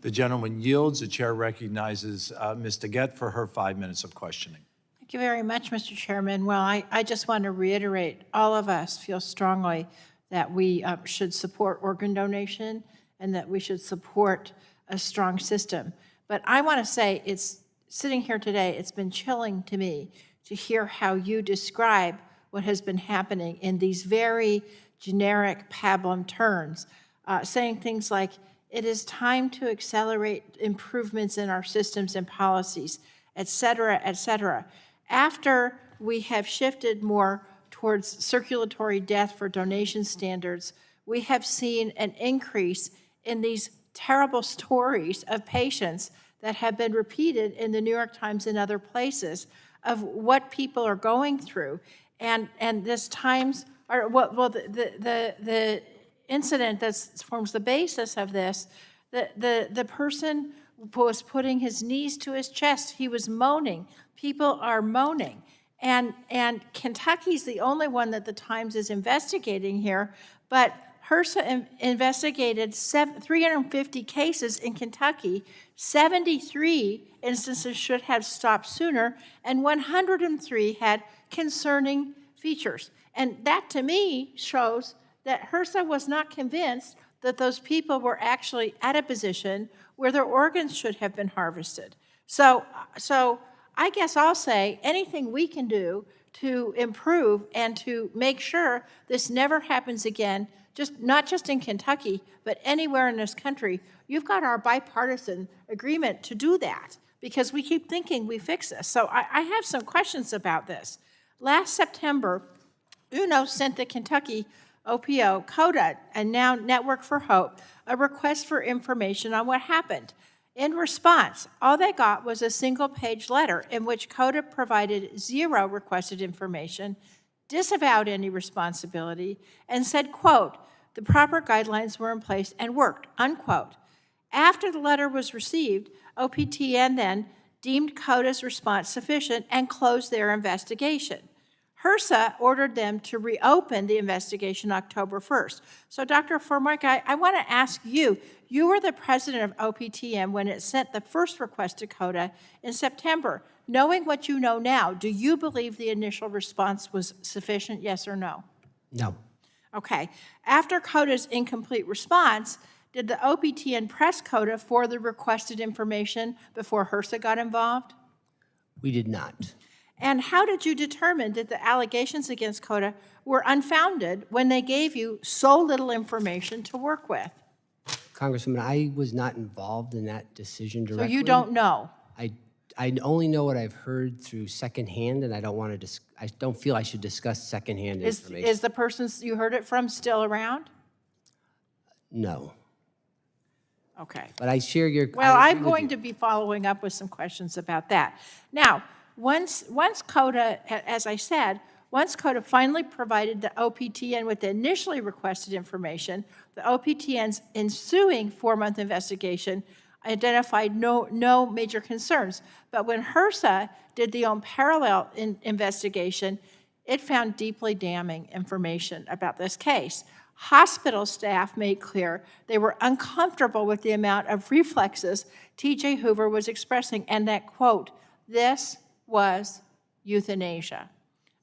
The gentleman yields. The chair recognizes Ms. Degette for her 5 minutes of questioning. Thank you very much, Mr. Chairman. Well, I just want to reiterate, all of us feel strongly that we should support organ donation and that we should support a strong system. But I want to say, sitting here today, it's been chilling to me to hear how you describe what has been happening in these very generic Pablum terms, saying things like, it is time to accelerate improvements in our systems and policies, et cetera, et cetera. After we have shifted more towards circulatory death for donation standards, we have seen an increase in these terrible stories of patients that have been repeated in the New York Times and other places of what people are going through. And this Times, or well, the incident that forms the basis of this, the person was putting his knees to his chest. He was moaning. People are moaning. And Kentucky's the only one that the Times is investigating here, but HRSA investigated 350 cases in Kentucky. 73 instances should have stopped sooner, and 103 had concerning features. And that, to me, shows that HRSA was not convinced that those people were actually at a position where their organs should have been harvested. So I guess I'll say anything we can do to improve and to make sure this never happens again, not just in Kentucky, but anywhere in this country, you've got our bipartisan agreement to do that, because we keep thinking we fix this. So I have some questions about this. Last September, UNO sent the Kentucky OPO, CODA, and now Network for Hope, a request for information on what happened. In response, all they got was a single-page letter in which CODA provided zero requested information, disavowed any responsibility, and said, quote, the proper guidelines were in place and worked, unquote. After the letter was received, OPTN then deemed CODA's response sufficient and closed their investigation. HRSA ordered them to reopen the investigation October 1st. So Dr. Formica, I want to ask you, you were the president of OPTN when it sent the first request to CODA in September. Knowing what you know now, do you believe the initial response was sufficient, yes or no? No. Okay. After CODA's incomplete response, did the OPTN press CODA for the requested information before HRSA got involved? We did not. And how did you determine that the allegations against CODA were unfounded when they gave you so little information to work with? Congresswoman, I was not involved in that decision directly. So you don't know? I only know what I've heard through secondhand, and I don't feel I should discuss secondhand information. Is the person you heard it from still around? No. Okay. But I share your... Well, I'm going to be following up with some questions about that. Now, once CODA, as I said, once CODA finally provided the OPTN with the initially requested information, the OPTN's ensuing 4-month investigation identified no major concerns. But when HRSA did the own parallel investigation, it found deeply damning information about this case. Hospital staff made clear they were uncomfortable with the amount of reflexes T.J. Hoover was expressing, and that, quote, this was euthanasia,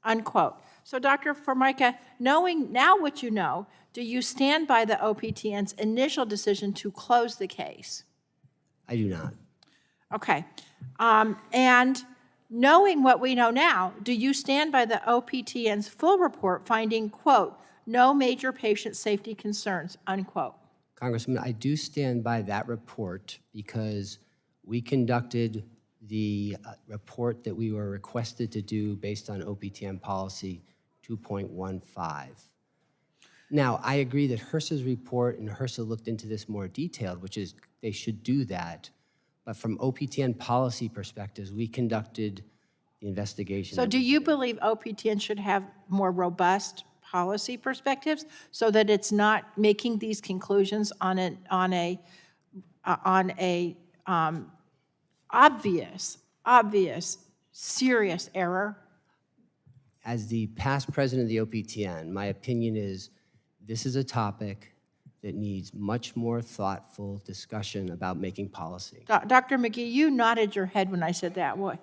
unquote. So, Dr. Formica, knowing now what you know, do you stand by the OPTN's initial decision to close the case? I do not. Okay. And knowing what we know now, do you stand by the OPTN's full report finding, quote, no major patient safety concerns, unquote? Congressman, I do stand by that report because we conducted the report that we were requested to do based on OPTN policy 2.15. Now, I agree that HRSA's report, and HRSA looked into this more detailed, which is they should do that. But from OPTN policy perspectives, we conducted the investigation. So do you believe OPTN should have more robust policy perspectives so that it's not making these conclusions on a obvious, serious error? As the past president of the OPTN, my opinion is this is a topic that needs much more thoughtful discussion about making policy. Dr. McGee, you nodded your head when I said that. What?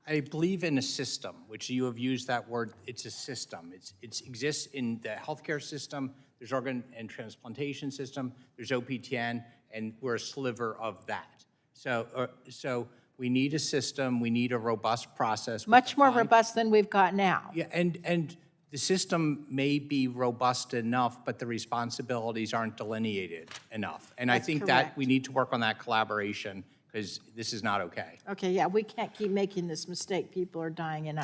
I believe in a system, which you have used that word. It's a system. It exists in the healthcare system. There's organ and transplantation system. There's OPTN, and we're a sliver of that. So we need a system. We need a robust process. Much more robust than we've got now. Yeah, and the system may be robust enough, but the responsibilities aren't delineated enough. And I That's think correct. that we need to work on that collaboration because this is not okay. Okay, yeah, we can't keep making this mistake. People are dying, and